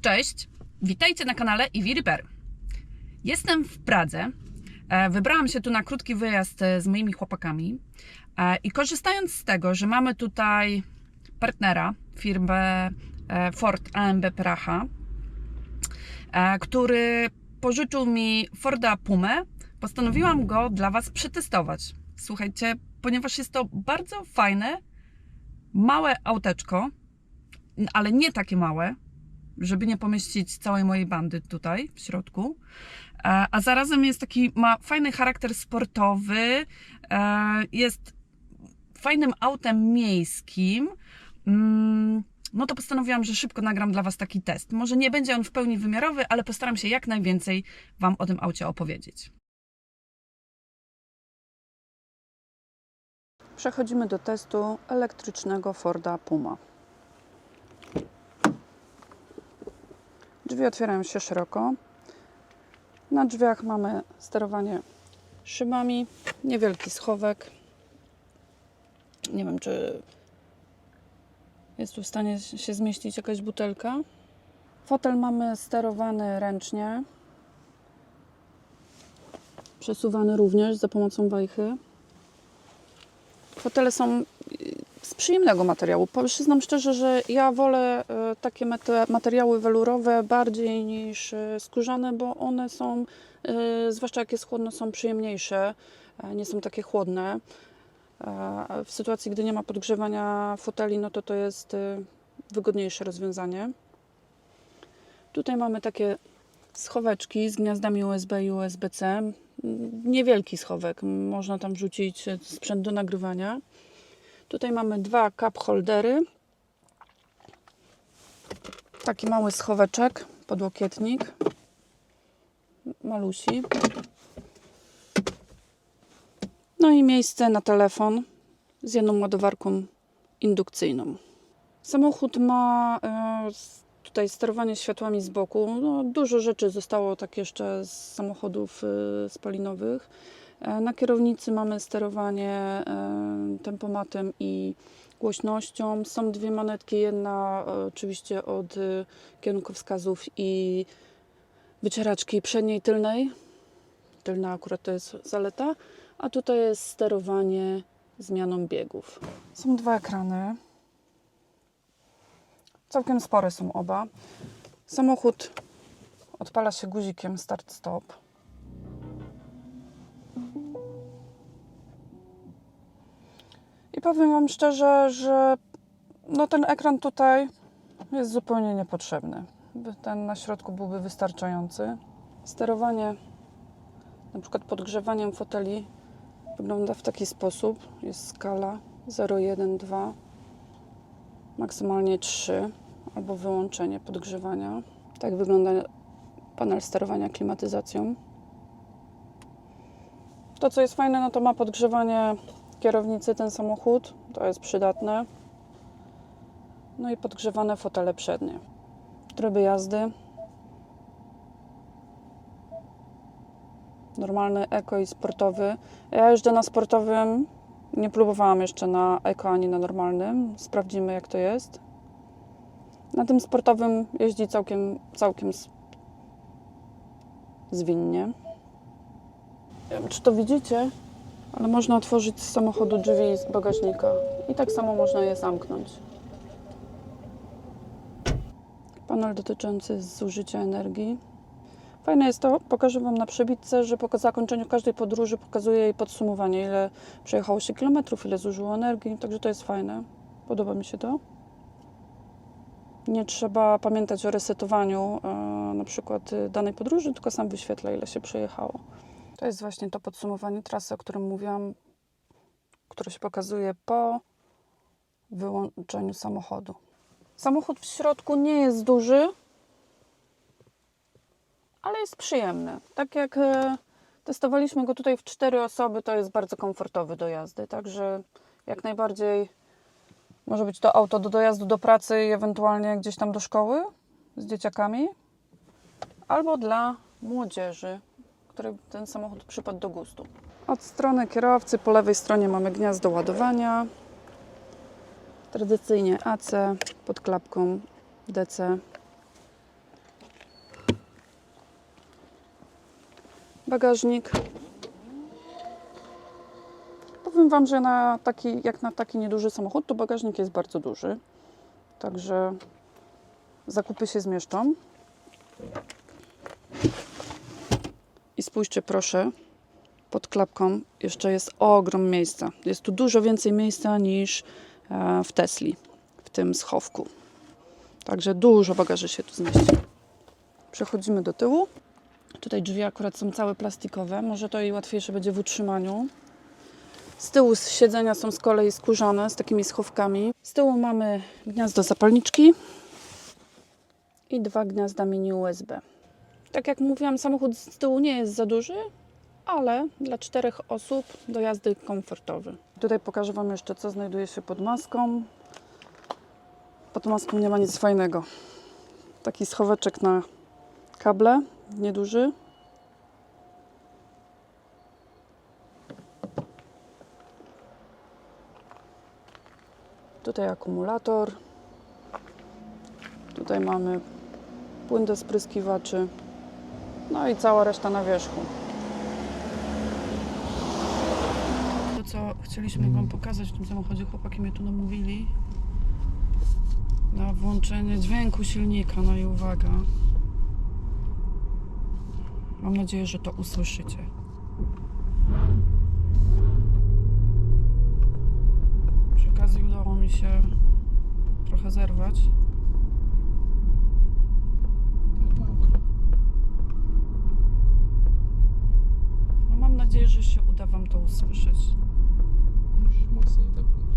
Cześć, witajcie na kanale Eevee Repair. Jestem w Pradze. Wybrałam się tu na krótki wyjazd z moimi chłopakami i korzystając z tego, że mamy tutaj partnera, firmę Ford AMB Praha, który pożyczył mi Forda Pumę, postanowiłam go dla Was przetestować. Słuchajcie, ponieważ jest to bardzo fajne, małe auteczko, ale nie takie małe, żeby nie pomieścić całej mojej bandy tutaj w środku, a zarazem jest taki, ma fajny charakter sportowy, jest fajnym autem miejskim. No to postanowiłam, że szybko nagram dla Was taki test. Może nie będzie on w pełni wymiarowy, ale postaram się jak najwięcej Wam o tym aucie opowiedzieć. Przechodzimy do testu elektrycznego Forda Puma. Drzwi otwierają się szeroko. Na drzwiach mamy sterowanie szybami, niewielki schowek. Nie wiem, czy jest tu w stanie się zmieścić jakaś butelka. Fotel mamy sterowany ręcznie. Przesuwany również za pomocą wajchy. Fotele są z przyjemnego materiału. Przyznam szczerze, że ja wolę takie materiały welurowe bardziej niż skórzane, bo one są, zwłaszcza jak jest chłodno, są przyjemniejsze, nie są takie chłodne. W sytuacji, gdy nie ma podgrzewania foteli, no to jest wygodniejsze rozwiązanie. Tutaj mamy takie schoweczki z gniazdami USB i USB-C. Niewielki schowek, można tam wrzucić sprzęt do nagrywania. Tutaj mamy dwa cup holdery. Taki mały schoweczek, podłokietnik. Malusi. No i miejsce na telefon z jedną ładowarką indukcyjną. Samochód ma tutaj sterowanie światłami z boku. No, dużo rzeczy zostało tak jeszcze z samochodów spalinowych. Na kierownicy mamy sterowanie tempomatem i głośnością. Są dwie manetki, jedna oczywiście od kierunkowskazów i wycieraczki przedniej i tylnej. Tylna akurat to jest zaleta. A tutaj jest sterowanie zmianą biegów. Są dwa ekrany. Całkiem spore są oba. Samochód odpala się guzikiem start-stop. I powiem Wam szczerze, że no ten ekran tutaj jest zupełnie niepotrzebny. Ten na środku byłby wystarczający. Sterowanie na przykład podgrzewaniem foteli wygląda w taki sposób. Jest skala 0, 1, 2, maksymalnie 3 albo wyłączenie podgrzewania. Tak wygląda panel sterowania klimatyzacją. To, co jest fajne, no to ma podgrzewanie kierownicy ten samochód. To jest przydatne. No i podgrzewane fotele przednie. Tryby jazdy. Normalny eko i sportowy. Ja jeżdżę na sportowym. Nie próbowałam jeszcze na eko ani na normalnym. Sprawdzimy, jak to jest. Na tym sportowym jeździ całkiem zwinnie. Nie wiem, czy to widzicie, ale można otworzyć z samochodu drzwi z bagażnika. I tak samo można je zamknąć. Panel dotyczący zużycia energii. Fajne jest to, pokażę Wam na przebitce, że po zakończeniu każdej podróży pokazuje jej podsumowanie, ile przejechało się kilometrów, ile zużyło energii, także to jest fajne. Podoba mi się to. Nie trzeba pamiętać o resetowaniu na przykład danej podróży, tylko sam wyświetla, ile się przejechało. To jest właśnie to podsumowanie trasy, o którym mówiłam, które się pokazuje po wyłączeniu samochodu. Samochód w środku nie jest duży, ale jest przyjemny. Tak jak testowaliśmy go tutaj w 4 osoby, to jest bardzo komfortowy do jazdy, także jak najbardziej może być to auto do dojazdu do pracy i ewentualnie gdzieś tam do szkoły z dzieciakami, albo dla młodzieży, której ten samochód przypadł do gustu. Od strony kierowcy po lewej stronie mamy gniazdo ładowania. Tradycyjnie AC pod klapką DC. bagażnik. Powiem Wam, że jak na taki nieduży samochód, to bagażnik jest bardzo duży. Także zakupy się zmieszczą. I spójrzcie proszę, pod klapką jeszcze jest ogrom miejsca. Jest tu dużo więcej miejsca niż w Tesli, w tym schowku. Także dużo bagaży się tu zmieści. Przechodzimy do tyłu. Tutaj drzwi akurat są całe plastikowe. Może to i łatwiejsze będzie w utrzymaniu. Z tyłu siedzenia są z kolei skórzane z takimi schowkami. Z tyłu mamy gniazdo zapalniczki i 2 gniazda mini USB. Tak jak mówiłam, samochód z tyłu nie jest za duży, ale dla 4 osób do jazdy komfortowy. Tutaj pokażę Wam jeszcze, co znajduje się pod maską. Pod maską nie ma nic fajnego. Taki schoweczek na kable, nieduży. Tutaj akumulator. Tutaj mamy płyn do spryskiwaczy. No i cała reszta na wierzchu. To, co chcieliśmy Wam pokazać w tym samochodzie, chłopaki mnie tu namówili na włączenie dźwięku silnika. No i uwaga. Mam nadzieję, że to usłyszycie. Przy okazji udało mi się trochę zerwać. No mam nadzieję, że się uda Wam to usłyszeć. Musisz mocniej depnąć.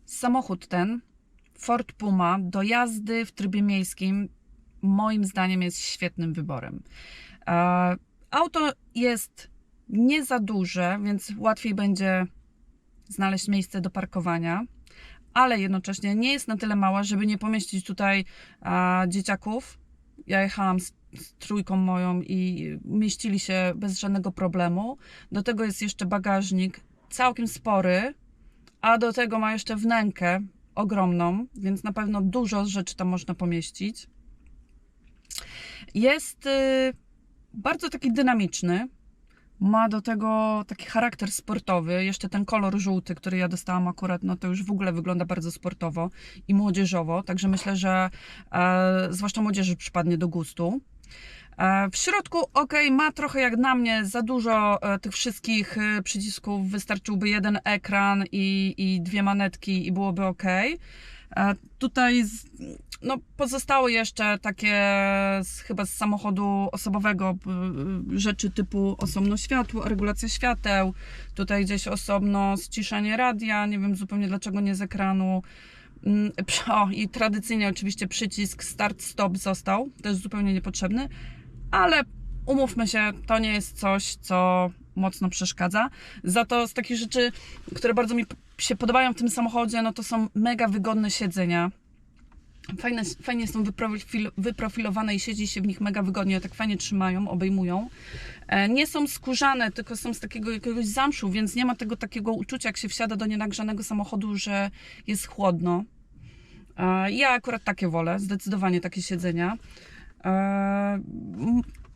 Samochód ten, Ford Puma, do jazdy w trybie miejskim moim zdaniem jest świetnym wyborem. Auto jest nie za duże, więc łatwiej będzie znaleźć miejsce do parkowania, ale jednocześnie nie jest na tyle mała, żeby nie pomieścić tutaj dzieciaków. Ja jechałam z trójką moją i mieścili się bez żadnego problemu. Do tego jest jeszcze bagażnik całkiem spory, a do tego ma jeszcze wnękę ogromną, więc na pewno dużo rzeczy tam można pomieścić. Jest bardzo taki dynamiczny. Ma do tego taki charakter sportowy. Jeszcze ten kolor żółty, który ja dostałam akurat, no to już w ogóle wygląda bardzo sportowo i młodzieżowo. Także myślę, że zwłaszcza młodzieży przypadnie do gustu. W środku ma trochę jak na mnie za dużo tych wszystkich przycisków. Wystarczyłby jeden ekran i 2 manetki i byłoby ok. Tutaj no, pozostały jeszcze takie chyba z samochodu osobowego rzeczy typu osobno światło, regulacja świateł, tutaj gdzieś osobno ściszanie radia, nie wiem zupełnie dlaczego nie z ekranu. I tradycyjnie oczywiście przycisk start-stop został, też zupełnie niepotrzebny, ale umówmy się, to nie jest coś, co mocno przeszkadza. Za to z takich rzeczy, które bardzo mi się podobają w tym samochodzie, no to są mega wygodne siedzenia. Fajnie są wyprofilowane i siedzi się w nich mega wygodnie, tak fajnie trzymają, obejmują. Nie są skórzane, tylko są z takiego jakiegoś zamszu, więc nie ma tego takiego uczucia, jak się wsiada do nienagrzanego samochodu, że jest chłodno. Ja akurat takie wolę, zdecydowanie takie siedzenia.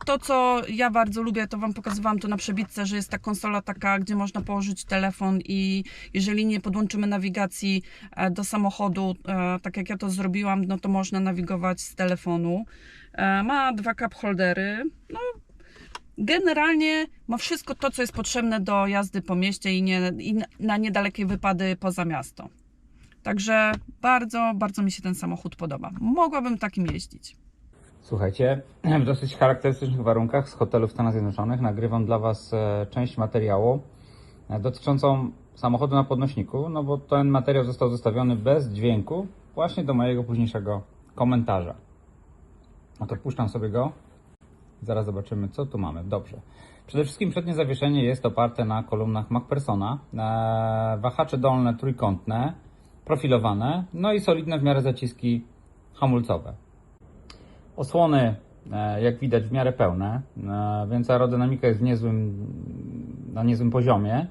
To, co ja bardzo lubię, to Wam pokazywałam to na przebitce, że jest ta konsola taka, gdzie można położyć telefon i jeżeli nie podłączymy nawigacji do samochodu, tak jak ja to zrobiłam, no to można nawigować z telefonu. Ma 2 cup holdery. No, generalnie ma wszystko to, co jest potrzebne do jazdy po mieście i na niedalekie wypady poza miasto. Także bardzo, bardzo mi się ten samochód podoba. Mogłabym takim jeździć. Słuchajcie, w dosyć charakterystycznych warunkach z hotelu w Stanach Zjednoczonych nagrywam dla Was część materiału dotyczącą samochodu na podnośniku, no bo ten materiał został zostawiony bez dźwięku właśnie do mojego późniejszego komentarza. No to puszczam sobie go. Zaraz zobaczymy, co tu mamy. Dobrze. Przede wszystkim przednie zawieszenie jest oparte na kolumnach MacPhersona. Wahacze dolne trójkątne, profilowane, no i solidne w miarę zaciski hamulcowe. Osłony, jak widać, w miarę pełne, więc aerodynamika jest na niezłym poziomie.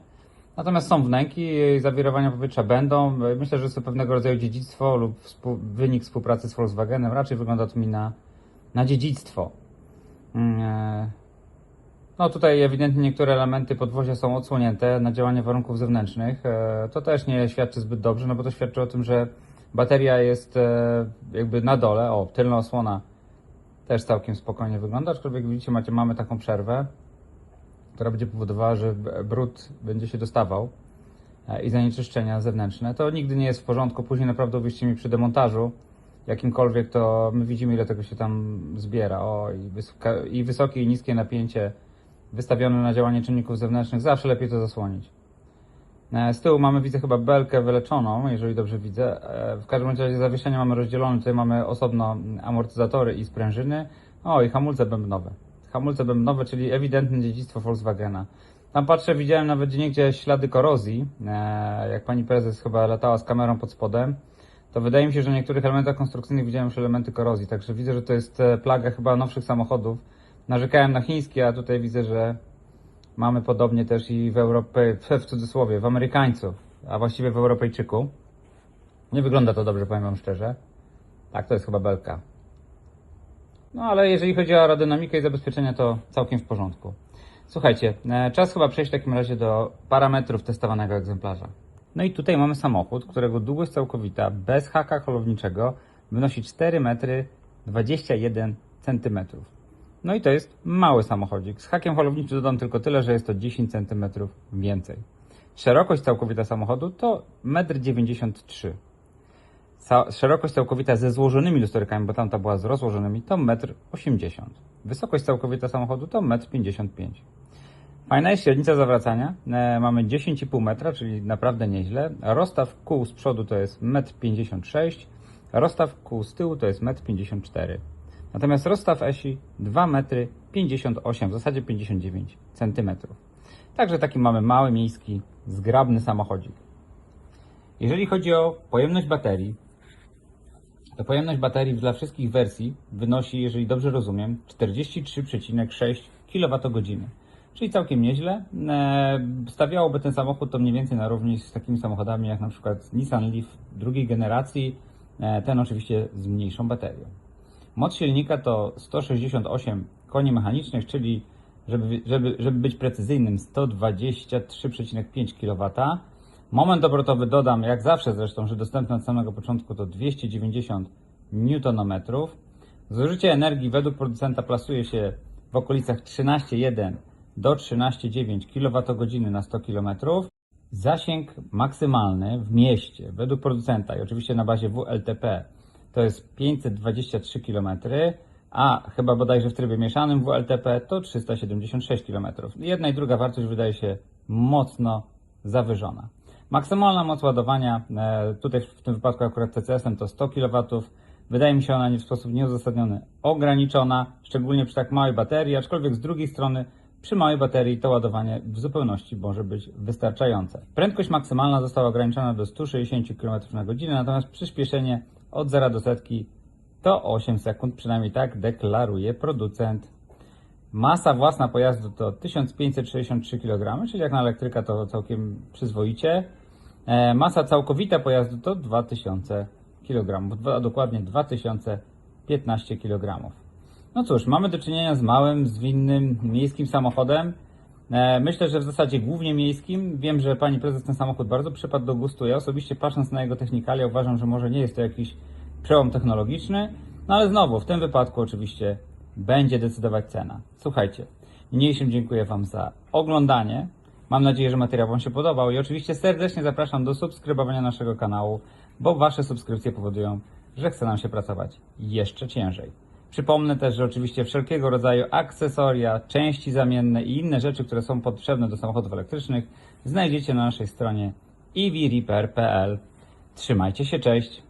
Natomiast są wnęki, zawirowania powietrza będą. Myślę, że jest to pewnego rodzaju dziedzictwo lub wynik współpracy z Volkswagenem. Raczej wygląda to mi na dziedzictwo. No tutaj ewidentnie niektóre elementy podwozia są odsłonięte na działanie warunków zewnętrznych. To też nie świadczy zbyt dobrze, no bo to świadczy o tym, że bateria jest jakby na dole. O, tylna osłona też całkiem spokojnie wygląda, aczkolwiek widzicie, mamy taką przerwę, która będzie powodowała, że brud będzie się dostawał i zanieczyszczenia zewnętrzne. To nigdy nie jest w porządku. Później naprawdę uwierzcie mi, przy demontażu jakimkolwiek, to my widzimy, ile tego się tam zbiera. O, i wysokie i niskie napięcie wystawione na działanie czynników zewnętrznych, zawsze lepiej to zasłonić. Z tyłu mamy, widzę, chyba belkę wyleczoną, jeżeli dobrze widzę. W każdym razie zawieszenie mamy rozdzielone, tutaj mamy osobno amortyzatory i sprężyny. O, i hamulce bębnowe. Hamulce bębnowe, czyli ewidentne dziedzictwo Volkswagena. Tam patrzę, widziałem nawet gdzieniegdzie ślady korozji. Jak pani prezes chyba latała z kamerą pod spodem, to wydaje mi się, że w niektórych elementach konstrukcyjnych widziałem już elementy korozji. Także widzę, że to jest plaga chyba nowszych samochodów. Narzekałem na chińskie, a tutaj widzę, że mamy podobnie też i w Europie, w cudzysłowie, w Amerykańców, a właściwie w Europejczyku. Nie wygląda to dobrze, powiem wam szczerze. Tak, to jest chyba belka. No ale jeżeli chodzi o aerodynamikę i zabezpieczenia, to całkiem w porządku. Słuchajcie, czas chyba przejść w takim razie do parametrów testowanego egzemplarza. No i tutaj mamy samochód, którego długość całkowita bez haka holowniczego wynosi 4 metry 21 cm. No i to jest mały samochodzik. Z hakiem holowniczym dodam tylko tyle, że jest to 10 cm więcej. Szerokość całkowita samochodu to 1,93 m. Szerokość całkowita ze złożonymi lusterkami, bo tamta była z rozłożonymi, to 1,80 m. Wysokość całkowita samochodu to 1,55 m. Fajna jest średnica zawracania. Mamy 10,5 metra, czyli naprawdę nieźle. Rozstaw kół z przodu to jest 1,56 m. Rozstaw kół z tyłu to jest 1,54 m. Natomiast rozstaw esi 2,58 m, w zasadzie 59 cm. Także taki mamy mały, miejski, zgrabny samochodzik. Jeżeli chodzi o pojemność baterii, to pojemność baterii dla wszystkich wersji wynosi, jeżeli dobrze rozumiem, 43,6 kWh. Czyli całkiem nieźle. Stawiałoby ten samochód to mniej więcej na równi z takimi samochodami jak na przykład Nissan Leaf drugiej generacji, ten oczywiście z mniejszą baterią. Moc silnika to 168 koni mechanicznych, czyli żeby być precyzyjnym 123,5 kW. Moment obrotowy dodam, jak zawsze zresztą, że dostępny od samego początku to 290 Nm. Zużycie energii według producenta plasuje się w okolicach 13,1 do 13,9 kWh na 100 km. Zasięg maksymalny w mieście według producenta i oczywiście na bazie WLTP to jest 523 km, a chyba bodajże w trybie mieszanym WLTP to 376 km. Jedna i druga wartość wydaje się mocno zawyżona. Maksymalna moc ładowania, tutaj w tym wypadku akurat TCS-em to 100 kW. Wydaje mi się ona w sposób nieuzasadniony ograniczona, szczególnie przy tak małej baterii, aczkolwiek z drugiej strony przy małej baterii to ładowanie w zupełności może być wystarczające. Prędkość maksymalna została ograniczona do 160 km na godzinę, natomiast przyspieszenie od 0 do setki to 8 sekund, przynajmniej tak deklaruje producent. Masa własna pojazdu to 1563 kg, czyli jak na elektryka to całkiem przyzwoicie. Masa całkowita pojazdu to 2000 kg, a dokładnie 2015 kg. No cóż, mamy do czynienia z małym, zwinnym, miejskim samochodem. Myślę, że w zasadzie głównie miejskim. Wiem, że pani prezes ten samochód bardzo przypadł do gustu. Ja osobiście, patrząc na jego technikalia, uważam, że może nie jest to jakiś przełom technologiczny, no ale znowu, w tym wypadku oczywiście będzie decydować cena. Słuchajcie, niniejszym dziękuję wam za oglądanie. Mam nadzieję, że materiał wam się podobał i oczywiście serdecznie zapraszam do subskrybowania naszego kanału, bo wasze subskrypcje powodują, że chce nam się pracować jeszcze ciężej. Przypomnę też, że oczywiście wszelkiego rodzaju akcesoria, części zamienne i inne rzeczy, które są potrzebne do samochodów elektrycznych, znajdziecie na naszej stronie evrepair.pl. Trzymajcie się, cześć!